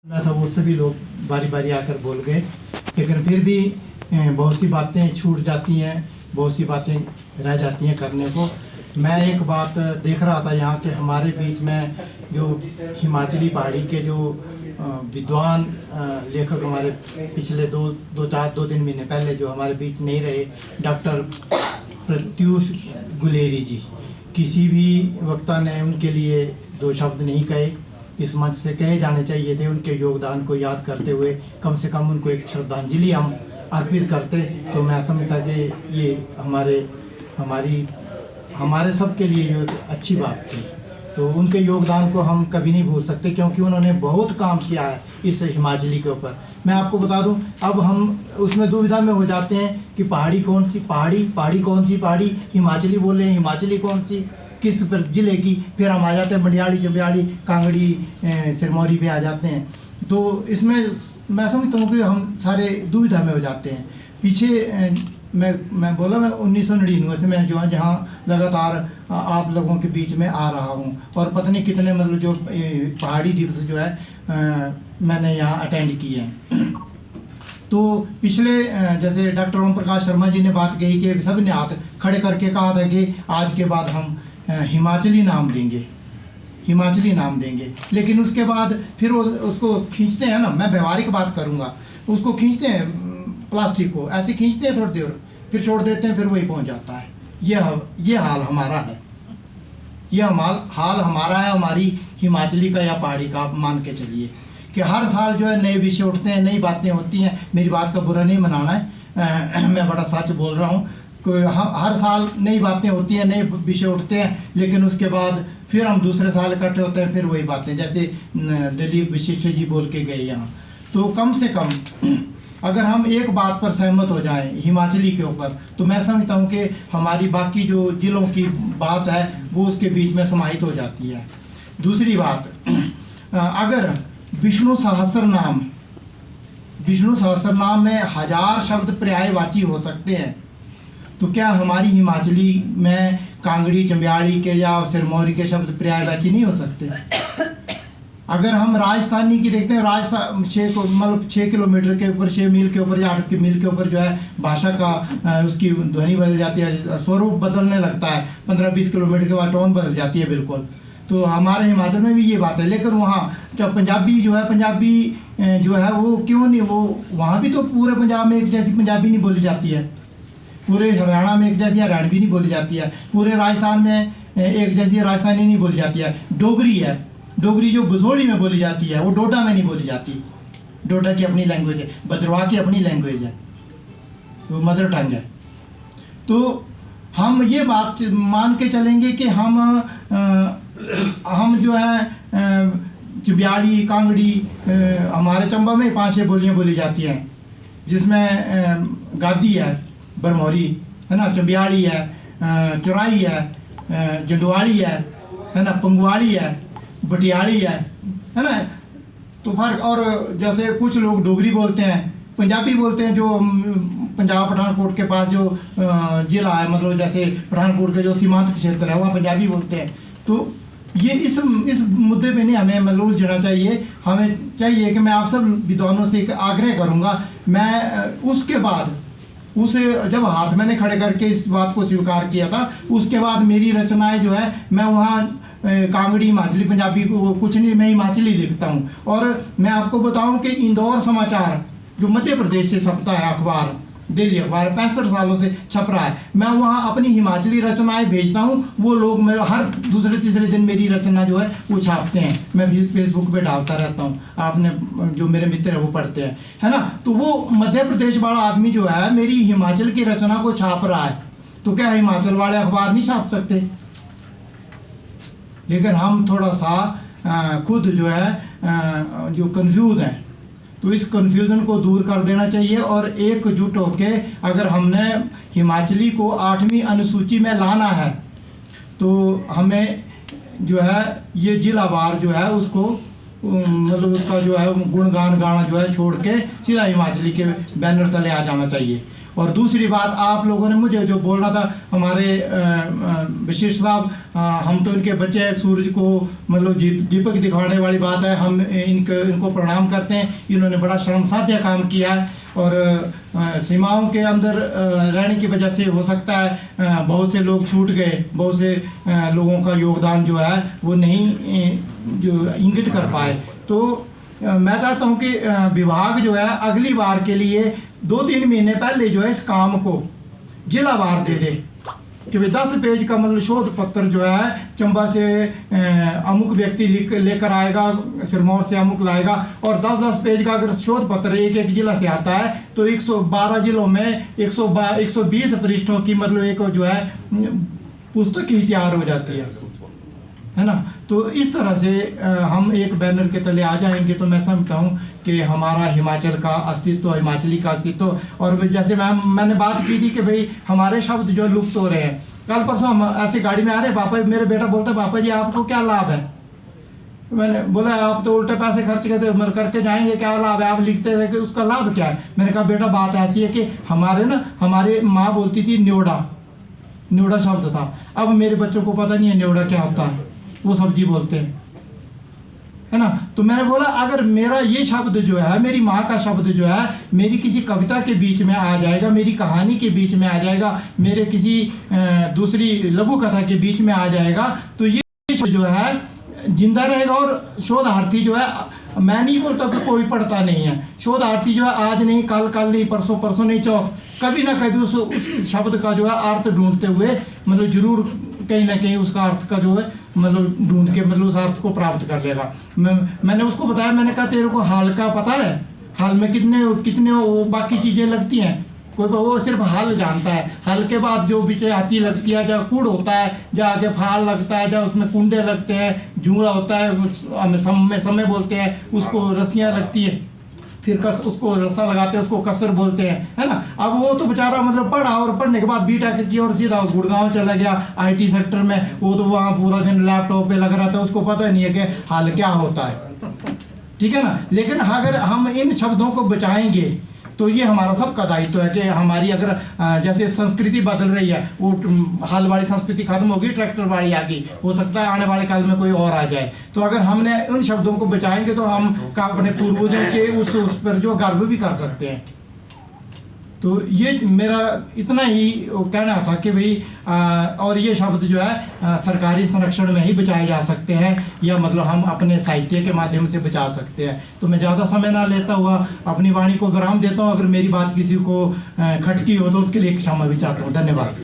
मैं था वो सभी लोग बारी बारी आकर बोल गए, लेकिन फिर भी बहुत सी बातें छूट जाती हैं, बहुत सी बातें रह जाती हैं करने को। मैं एक बात देख रहा था यहाँ के हमारे बीच में जो हिमाचली पहाड़ी के जो विद्वान लेखक हमारे पिछले दो तीन महीने पहले जो हमारे बीच नहीं रहे, डॉक्टर प्रत्यूष गुलेरी जी, किसी भी वक्ता ने उनके लिए दो शब्द नहीं कहे। इस मंच से कहे जाने चाहिए थे। उनके योगदान को याद करते हुए कम से कम उनको एक श्रद्धांजलि हम अर्पित करते, तो मैं समझता कि ये हमारे सब के लिए ये अच्छी बात थी। तो उनके योगदान को हम कभी नहीं भूल सकते, क्योंकि उन्होंने बहुत काम किया है इस हिमाचली के ऊपर। मैं आपको बता दूं, अब हम उसमें दुविधा में हो जाते हैं कि पहाड़ी कौन सी पहाड़ी कौन सी पहाड़ी, हिमाचली बोले हैं, हिमाचली कौन सी, किस पर जिले की, फिर हम आ जाते हैं मंडियाली, चंबियाली, कांगड़ी, सिरमौरी पे आ जाते हैं। तो इसमें मैं समझता हूँ कि हम सारे दुविधा में हो जाते हैं। पीछे मैं बोला, मैं 1999 से मैं जो है जहाँ लगातार आप लोगों के बीच में आ रहा हूँ, और पता नहीं कितने मतलब जो पहाड़ी दिवस जो है मैंने यहाँ अटेंड किए हैं। तो पिछले जैसे डॉक्टर ओम प्रकाश शर्मा जी ने बात कही कि सब ने हाथ खड़े करके कहा था कि आज के बाद हम हिमाचली नाम देंगे, लेकिन उसके बाद फिर वो उसको खींचते हैं ना, मैं व्यवहारिक बात करूँगा, उसको खींचते हैं, प्लास्टिक को ऐसे खींचते हैं थोड़ी देर, फिर छोड़ देते हैं, फिर वही पहुंच जाता है। ये हाल हमारा है, हाल हमारा है, हमारी हिमाचली का या पहाड़ी का। आप मान के चलिए कि हर साल जो है नए विषय उठते हैं, नई बातें होती हैं। मेरी बात का बुरा नहीं मनाना है, मैं बड़ा सच बोल रहा हूँ। हर साल नई बातें होती हैं, नए विषय उठते हैं, लेकिन उसके बाद फिर हम दूसरे साल इकट्ठे होते हैं, फिर वही बातें, जैसे दिलीप वशिष्ठ जी बोल के गए यहाँ। तो कम से कम अगर हम एक बात पर सहमत हो जाएं हिमाचली के ऊपर, तो मैं समझता हूँ कि हमारी बाकी जो जिलों की बात है वो उसके बीच में समाहित हो जाती है। दूसरी बात, अगर विष्णु सहस्रनाम में 1000 शब्द पर्यायवाची हो सकते हैं, तो क्या हमारी हिमाचली में कांगड़ी, चंबियाड़ी के या सिरमौरी के शब्द पर्यायवाची नहीं हो सकते? अगर हम राजस्थानी की देखते हैं, राजस्थान 6 किलोमीटर के ऊपर, 6 मील के ऊपर या 8 मील के ऊपर जो है भाषा का उसकी ध्वनि बदल जाती है, स्वरूप बदलने लगता है। 15-20 किलोमीटर के बाद टोन बदल जाती है बिल्कुल। तो हमारे हिमाचल में भी ये बात है, लेकिन वहाँ जब पंजाबी जो है वो क्यों नहीं, वो वहाँ भी तो पूरे पंजाब में एक जैसी पंजाबी नहीं बोली जाती है, पूरे हरियाणा में एक जैसी हरियाणवी नहीं बोली जाती है, पूरे राजस्थान में एक जैसी राजस्थानी नहीं बोली जाती है। डोगरी जो बसोड़ी में बोली जाती है वो डोडा में नहीं बोली जाती। डोडा की अपनी लैंग्वेज है, भद्रवाह की अपनी लैंग्वेज है, वो मदर टंग है। तो हम ये बात मान के चलेंगे कि हम जो है चंबियाड़ी, कांगड़ी, हमारे चंबा में 5-6 बोलियाँ बोली जाती हैं, जिसमें गादी है, बरमौरी है ना, चंबियाड़ी है, चौराई है, जंडुआड़ी है ना, पंगुआड़ी है, बटियाड़ी है ना। तो फर्क, और जैसे कुछ लोग डोगरी बोलते हैं, पंजाबी बोलते हैं, जो पंजाब पठानकोट के पास जो जिला है, मतलब जैसे पठानकोट के जो सीमांत क्षेत्र है वहाँ पंजाबी बोलते हैं। तो ये इस मुद्दे पे नहीं हमें मतलब उलझना चाहिए। हमें चाहिए कि मैं आप सब विद्वानों से एक आग्रह करूँगा, मैं उसके बाद जब हाथ मैंने खड़े करके इस बात को स्वीकार किया था, उसके बाद मेरी रचनाएं जो है, मैं वहाँ कांगड़ी, हिमाचली, पंजाबी को कुछ नहीं, मैं हिमाचली लिखता हूँ। और मैं आपको बताऊँ कि इंदौर समाचार जो मध्य प्रदेश से छपता है अखबार, डेली अखबार 65 सालों से छप रहा है, मैं वहाँ अपनी हिमाचली रचनाएं भेजता हूँ। वो लोग मेरे हर दूसरे-तीसरे दिन मेरी रचना जो है वो छापते हैं, मैं भी फेसबुक पे डालता रहता हूँ, आपने जो मेरे मित्र हैं वो पढ़ते हैं, है ना। तो वो मध्य प्रदेश वाला आदमी जो है मेरी हिमाचल की रचना को छाप रहा है, तो क्या हिमाचल वाले अखबार नहीं छाप सकते? लेकिन हम थोड़ा सा खुद जो है जो कंफ्यूज हैं, तो इस कन्फ्यूज़न को दूर कर देना चाहिए, और एकजुट होके अगर हमने हिमाचली को 8वीं अनुसूची में लाना है, तो हमें जो है ये जिलावार जो है उसको मतलब उसका जो है गुणगान गाना जो है छोड़ के सीधा हिमाचली के बैनर तले आ जाना चाहिए। और दूसरी बात, आप लोगों ने मुझे जो बोलना था, हमारे बशीर साहब, हम तो इनके बच्चे हैं, सूरज को मतलब दीपक दिखाने वाली बात है, हम इनको प्रणाम करते हैं। इन्होंने बड़ा शर्मसाध्य काम किया है और सीमाओं के अंदर रहने की वजह से हो सकता है बहुत से लोग छूट गए, बहुत से लोगों का योगदान जो है वो नहीं जो इंगित कर पाए। तो मैं चाहता हूं कि विभाग जो है अगली बार के लिए 2-3 महीने पहले जो है इस काम को जिलावार दे दे कि भाई 10 पेज का मतलब शोध पत्र जो है चंबा से अमुक व्यक्ति लेकर आएगा, सिरमौर से अमुक लाएगा, और 10-10 पेज का अगर शोध पत्र एक जिला से आता है तो 112 जिलों में 120 पृष्ठों की मतलब एक जो है पुस्तक ही तैयार हो जाती है ना। तो इस तरह से हम एक बैनर के तले आ जाएंगे तो मैं समझता हूँ कि हमारा हिमाचल का अस्तित्व, हिमाचली का अस्तित्व, और जैसे मैंने बात की थी कि भाई हमारे शब्द जो लुप्त हो रहे हैं। कल परसों हम ऐसी गाड़ी में आ रहे, पापा, मेरे बेटा बोलता है, पापा जी आपको क्या लाभ है? मैंने बोला आप तो उल्टे पैसे खर्च करके जाएंगे, क्या लाभ है? आप लिखते थे कि उसका लाभ क्या है? मैंने कहा बेटा बात ऐसी है कि हमारे माँ बोलती थी न्योड़ा शब्द था। अब मेरे बच्चों को पता नहीं है न्योड़ा क्या होता है, वो सब्जी बोलते हैं, है ना। तो मैंने बोला अगर मेरा ये शब्द जो है, मेरी माँ का शब्द जो है मेरी किसी कविता के बीच में आ जाएगा, मेरी कहानी के बीच में आ जाएगा, मेरे किसी दूसरी लघु कथा के बीच में आ जाएगा, तो ये जो है जिंदा रहेगा। और शोधार्थी जो है, मैं नहीं बोलता कि कोई पढ़ता नहीं है, शोधार्थी जो है आज नहीं कल, कल नहीं परसों नहीं चौथ, कभी ना कभी उस शब्द का जो है अर्थ ढूंढते हुए मतलब जरूर कहीं ना कहीं उसका अर्थ का जो है मतलब ढूंढ के मतलब उस अर्थ को प्राप्त कर लेगा। मैंने उसको बताया, मैंने कहा तेरे को हाल का पता है? हाल में कितने वो बाकी चीज़ें लगती हैं? कोई वो सिर्फ हल जानता है, हल के बाद जो बीचे आती लगती है, जहाँ कूड़ होता है, जहाँ आगे फाल लगता है, जहाँ उसमें कुंडे लगते हैं, जूड़ा होता है, समय बोलते हैं, उसको रस्सियाँ लगती है, फिर उसको रस्सा लगाते हैं, उसको कसर बोलते हैं, है ना। अब वो तो बेचारा मतलब पढ़ा और पढ़ने के बाद बीटेक की और सीधा गुड़गांव चला गया IT सेक्टर में, वो तो वहाँ पूरा दिन लैपटॉप पे लगा रहता है, उसको पता नहीं है कि हाल क्या होता है, ठीक है ना। लेकिन अगर हम इन शब्दों को बचाएंगे तो ये हमारा सबका दायित्व है कि हमारी अगर जैसे संस्कृति बदल रही है, वो हल वाली संस्कृति खत्म होगी, ट्रैक्टर वाली आ गई, हो सकता है आने वाले काल में कोई और आ जाए। तो अगर हमने उन शब्दों को बचाएंगे तो हम अपने पूर्वजों के उस पर जो गर्व भी कर सकते हैं। तो ये मेरा इतना ही कहना था कि भाई और ये शब्द जो है सरकारी संरक्षण में ही बचाए जा सकते हैं, या मतलब हम अपने साहित्य के माध्यम से बचा सकते हैं। तो मैं ज़्यादा समय ना लेता हुआ अपनी वाणी को विराम देता हूँ। अगर मेरी बात किसी को खटकी हो तो उसके लिए क्षमा भी चाहता हूँ। धन्यवाद।